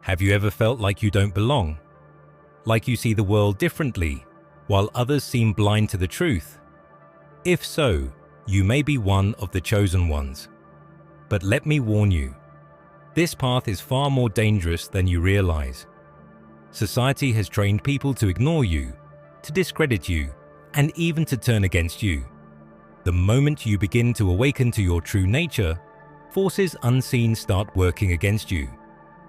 Have you ever felt like you don't belong? Like you see the world differently, while others seem blind to the truth? If so, you may be one of the chosen ones. But let me warn you, this path is far more dangerous than you realize. Society has trained people to ignore you, to discredit you, and even to turn against you. The moment you begin to awaken to your true nature, forces unseen start working against you.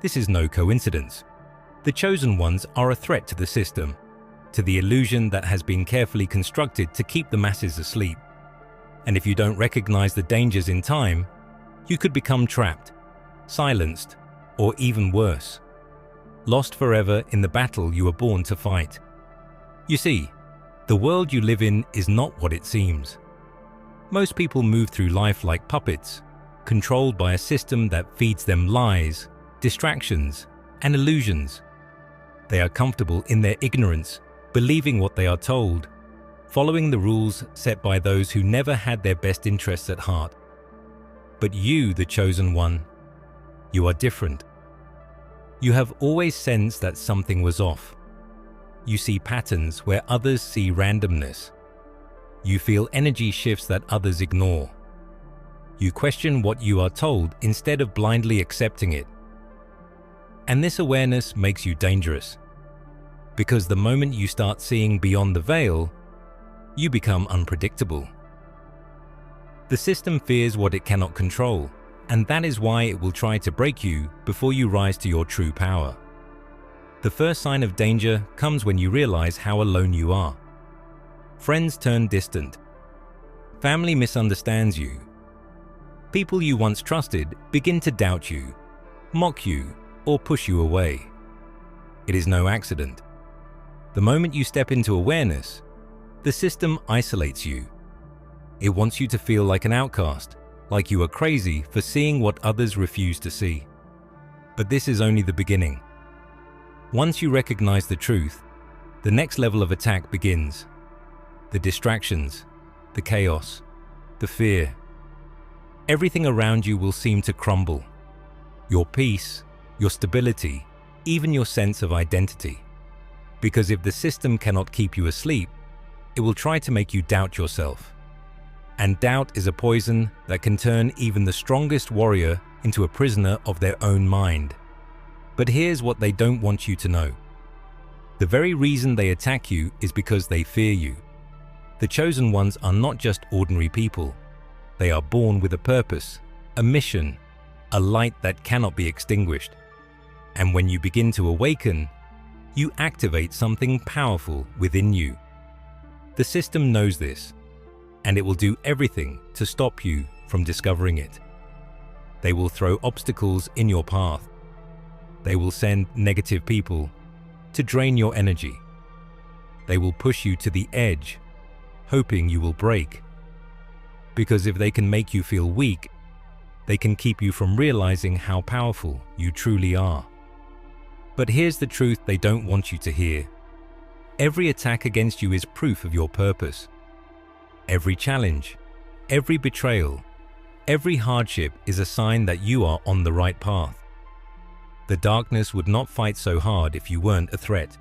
This is no coincidence. The chosen ones are a threat to the system, to the illusion that has been carefully constructed to keep the masses asleep. And if you don't recognize the dangers in time, you could become trapped, silenced, or even worse, lost forever in the battle you were born to fight. You see, the world you live in is not what it seems. Most people move through life like puppets, controlled by a system that feeds them lies, distractions, and illusions. They are comfortable in their ignorance, believing what they are told, following the rules set by those who never had their best interests at heart. But you, the chosen one, you are different. You have always sensed that something was off. You see patterns where others see randomness. You feel energy shifts that others ignore. You question what you are told instead of blindly accepting it. And this awareness makes you dangerous, because the moment you start seeing beyond the veil, you become unpredictable. The system fears what it cannot control, and that is why it will try to break you before you rise to your true power. The first sign of danger comes when you realize how alone you are. Friends turn distant. Family misunderstands you. People you once trusted begin to doubt you, mock you, or push you away. It is no accident. The moment you step into awareness, the system isolates you. It wants you to feel like an outcast, like you are crazy for seeing what others refuse to see. But this is only the beginning. Once you recognize the truth, the next level of attack begins. The distractions, the chaos, the fear. Everything around you will seem to crumble. Your peace, your stability, even your sense of identity. Because if the system cannot keep you asleep, it will try to make you doubt yourself. And doubt is a poison that can turn even the strongest warrior into a prisoner of their own mind. But here's what they don't want you to know. The very reason they attack you is because they fear you. The chosen ones are not just ordinary people. They are born with a purpose, a mission, a light that cannot be extinguished. And when you begin to awaken, you activate something powerful within you. The system knows this, and it will do everything to stop you from discovering it. They will throw obstacles in your path. They will send negative people to drain your energy. They will push you to the edge, hoping you will break. Because if they can make you feel weak, they can keep you from realizing how powerful you truly are. But here's the truth they don't want you to hear. Every attack against you is proof of your purpose. Every challenge, every betrayal, every hardship is a sign that you are on the right path. The darkness would not fight so hard if you weren't a threat.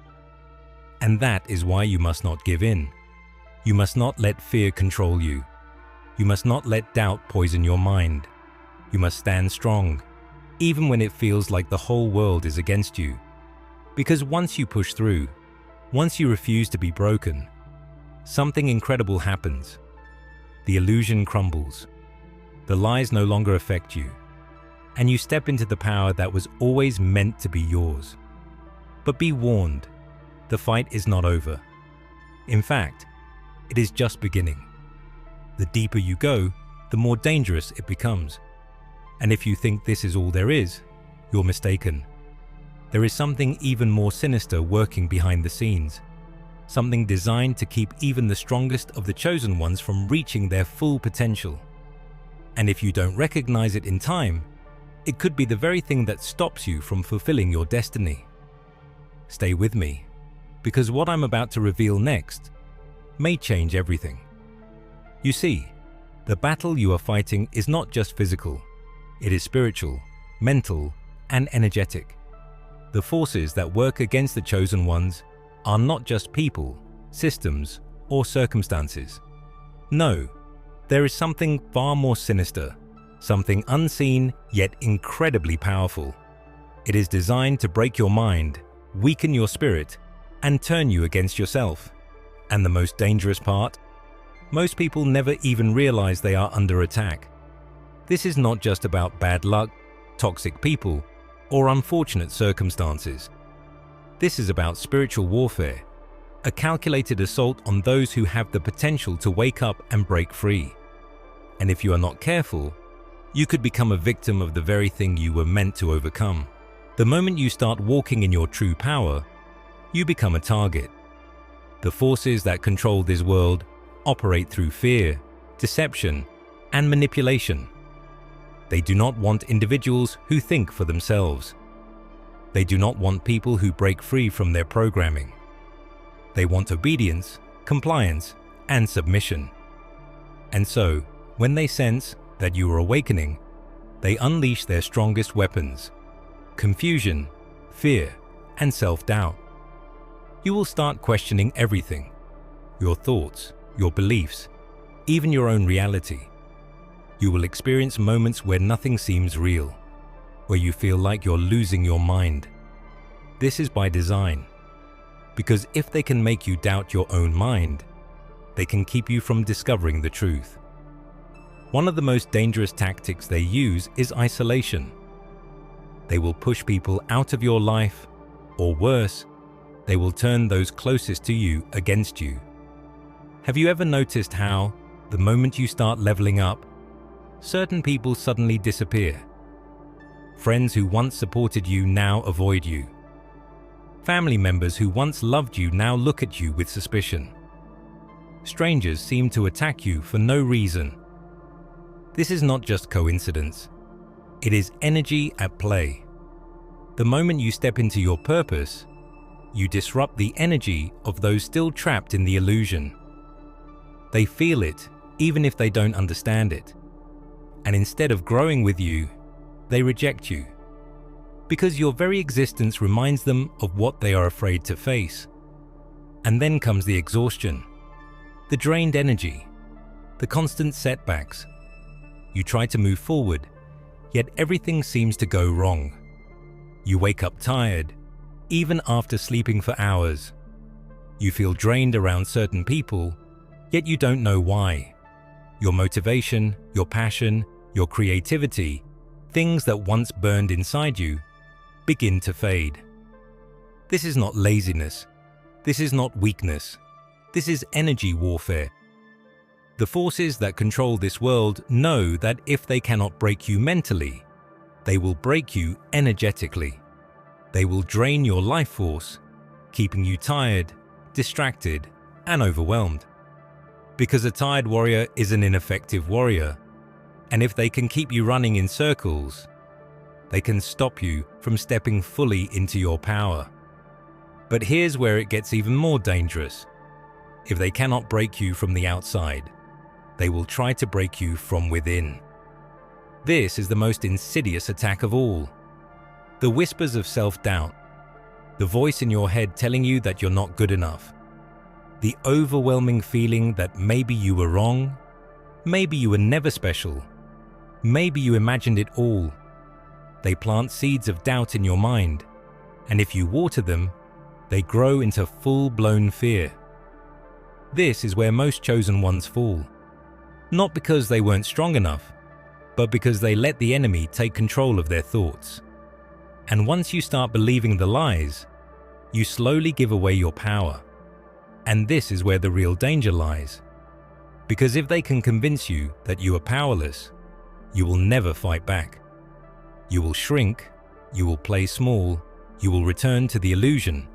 And that is why you must not give in. You must not let fear control you. You must not let doubt poison your mind. You must stand strong, even when it feels like the whole world is against you. Because once you push through, once you refuse to be broken, something incredible happens. The illusion crumbles. The lies no longer affect you, and you step into the power that was always meant to be yours. But be warned, the fight is not over. In fact, it is just beginning. The deeper you go, the more dangerous it becomes. And if you think this is all there is, you're mistaken. There is something even more sinister working behind the scenes. Something designed to keep even the strongest of the chosen ones from reaching their full potential. And if you don't recognize it in time, it could be the very thing that stops you from fulfilling your destiny. Stay with me, because what I'm about to reveal next may change everything. You see, the battle you are fighting is not just physical. It is spiritual, mental, and energetic. The forces that work against the chosen ones are not just people, systems, or circumstances. No, there is something far more sinister, something unseen yet incredibly powerful. It is designed to break your mind, weaken your spirit, and turn you against yourself. And the most dangerous part? Most people never even realize they are under attack. This is not just about bad luck, toxic people, or unfortunate circumstances. This is about spiritual warfare, a calculated assault on those who have the potential to wake up and break free. And if you are not careful, you could become a victim of the very thing you were meant to overcome. The moment you start walking in your true power, you become a target. The forces that control this world operate through fear, deception, and manipulation. They do not want individuals who think for themselves. They do not want people who break free from their programming. They want obedience, compliance, and submission. And so, when they sense that you are awakening, they unleash their strongest weapons: confusion, fear, and self-doubt. You will start questioning everything: your thoughts, your beliefs, even your own reality. You will experience moments where nothing seems real, where you feel like you're losing your mind. This is by design, because if they can make you doubt your own mind, they can keep you from discovering the truth. One of the most dangerous tactics they use is isolation. They will push people out of your life, or worse, they will turn those closest to you against you. Have you ever noticed how, the moment you start leveling up, certain people suddenly disappear? Friends who once supported you now avoid you. Family members who once loved you now look at you with suspicion. Strangers seem to attack you for no reason. This is not just coincidence. It is energy at play. The moment you step into your purpose, you disrupt the energy of those still trapped in the illusion. They feel it, even if they don't understand it. And instead of growing with you, they reject you. Because your very existence reminds them of what they are afraid to face. And then comes the exhaustion, the drained energy, the constant setbacks. You try to move forward, yet everything seems to go wrong. You wake up tired, even after sleeping for hours. You feel drained around certain people, yet you don't know why. Your motivation, your passion, your creativity, things that once burned inside you, begin to fade. This is not laziness. This is not weakness. This is energy warfare. The forces that control this world know that if they cannot break you mentally, they will break you energetically. They will drain your life force, keeping you tired, distracted, and overwhelmed. Because a tired warrior is an ineffective warrior, and if they can keep you running in circles, they can stop you from stepping fully into your power. But here's where it gets even more dangerous. If they cannot break you from the outside, they will try to break you from within. This is the most insidious attack of all. The whispers of self-doubt, the voice in your head telling you that you're not good enough, the overwhelming feeling that maybe you were wrong, maybe you were never special, maybe you imagined it all. They plant seeds of doubt in your mind, and if you water them, they grow into full-blown fear. This is where most chosen ones fall. Not because they weren't strong enough, but because they let the enemy take control of their thoughts. And once you start believing the lies, you slowly give away your power. And this is where the real danger lies. Because if they can convince you that you are powerless, you will never fight back. You will shrink, you will play small, you will return to the illusion.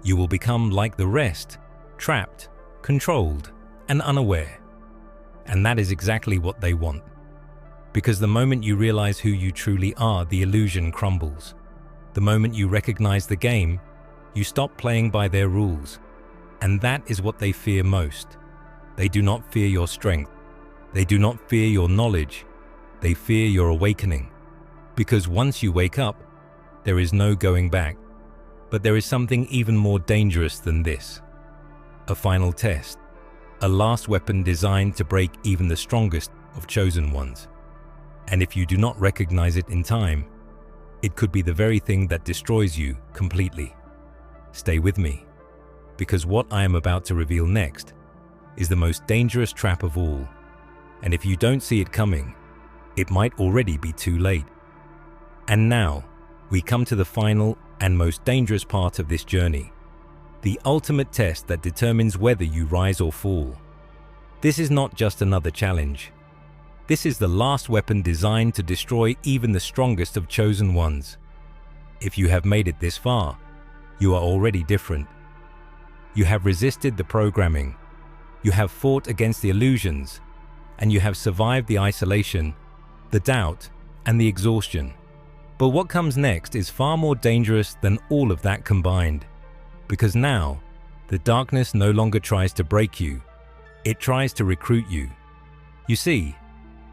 You will become like the rest, trapped, controlled, and unaware. And that is exactly what they want. Because the moment you realize who you truly are, the illusion crumbles. The moment you recognize the game, you stop playing by their rules. And that is what they fear most. They do not fear your strength. They do not fear your knowledge. They fear your awakening. Because once you wake up, There is no going back. But there is something even more dangerous than this. A final test. A last weapon designed to break even the strongest of chosen ones. And if you do not recognize it in time, it could be the very thing that destroys you completely. Stay with me, because what I am about to reveal next is the most dangerous trap of all. And if you don't see it coming, it might already be too late. And now, we come to the final and most dangerous part of this journey. The ultimate test that determines whether you rise or fall. This is not just another challenge. This is the last weapon designed to destroy even the strongest of chosen ones. If you have made it this far, you are already different. You have resisted the programming, you have fought against the illusions, and you have survived the isolation, the doubt, and the exhaustion. But what comes next is far more dangerous than all of that combined. Because now, the darkness no longer tries to break you, it tries to recruit you. You see,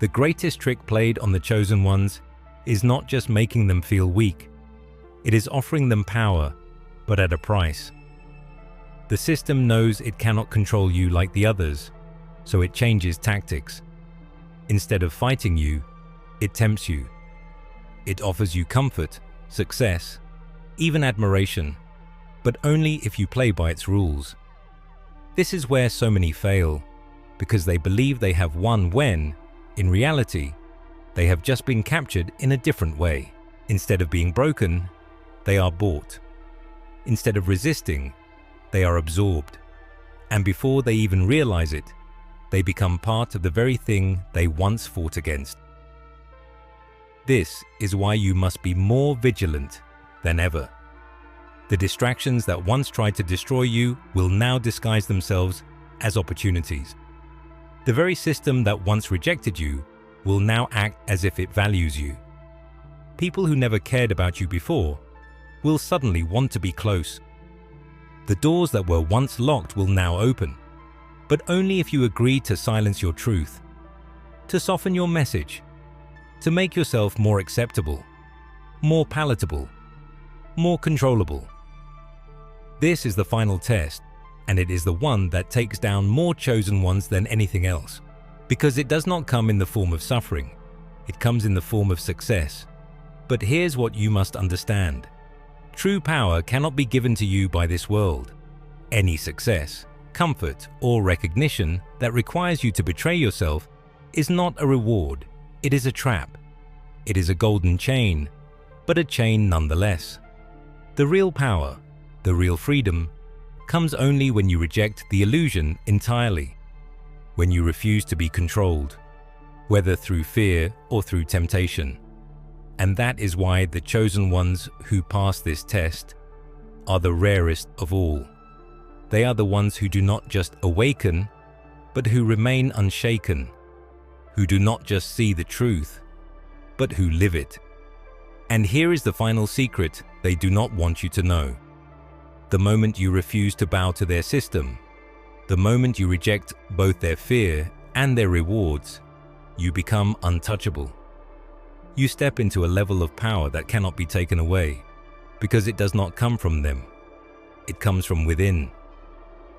the greatest trick played on the chosen ones is not just making them feel weak, it is offering them power, but at a price. The system knows it cannot control you like the others, so it changes tactics. Instead of fighting you, it tempts you. It offers you comfort, success, even admiration, but only if you play by its rules. This is where so many fail, because they believe they have won when, in reality, they have just been captured in a different way. Instead of being broken, they are bought. Instead of resisting, they are absorbed. And before they even realize it, they become part of the very thing they once fought against. This is why you must be more vigilant than ever. The distractions that once tried to destroy you will now disguise themselves as opportunities. The very system that once rejected you will now act as if it values you. People who never cared about you before will suddenly want to be close. The doors that were once locked will now open, but only if you agree to silence your truth, to soften your message, to make yourself more acceptable, more palatable, more controllable. This is the final test, and it is the one that takes down more chosen ones than anything else. Because it does not come in the form of suffering, it comes in the form of success. But here's what you must understand. True power cannot be given to you by this world. Any success, comfort, or recognition that requires you to betray yourself is not a reward, it is a trap. It is a golden chain, but a chain nonetheless. The real power, the real freedom, comes only when you reject the illusion entirely, when you refuse to be controlled, whether through fear or through temptation. And that is why the chosen ones who pass this test are the rarest of all. They are the ones who do not just awaken, but who remain unshaken, who do not just see the truth, but who live it. And here is the final secret they do not want you to know. The moment you refuse to bow to their system, the moment you reject both their fear and their rewards, you become untouchable. You step into a level of power that cannot be taken away, because it does not come from them. It comes from within.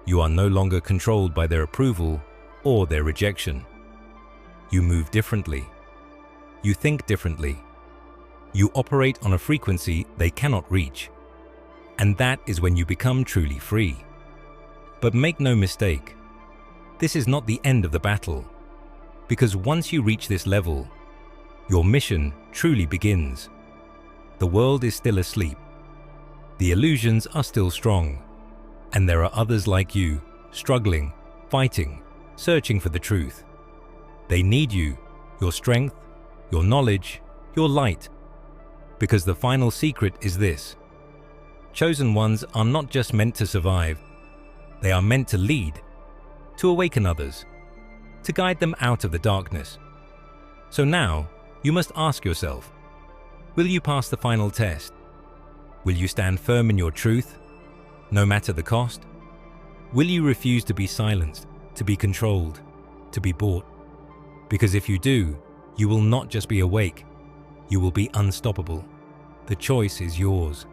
You are no longer controlled by their approval or their rejection. You move differently. You think differently. You operate on a frequency they cannot reach. And that is when you become truly free. But make no mistake, this is not the end of the battle, because once you reach this level, your mission truly begins. The world is still asleep. The illusions are still strong, and there are others like you, struggling, fighting, searching for the truth. They need you, your strength, your knowledge, your light, because the final secret is this. Chosen ones are not just meant to survive, they are meant to lead, to awaken others, to guide them out of the darkness. So now, you must ask yourself, will you pass the final test? Will you stand firm in your truth, no matter the cost? Will you refuse to be silenced, to be controlled, to be bought? Because if you do, you will not just be awake, you will be unstoppable. The choice is yours.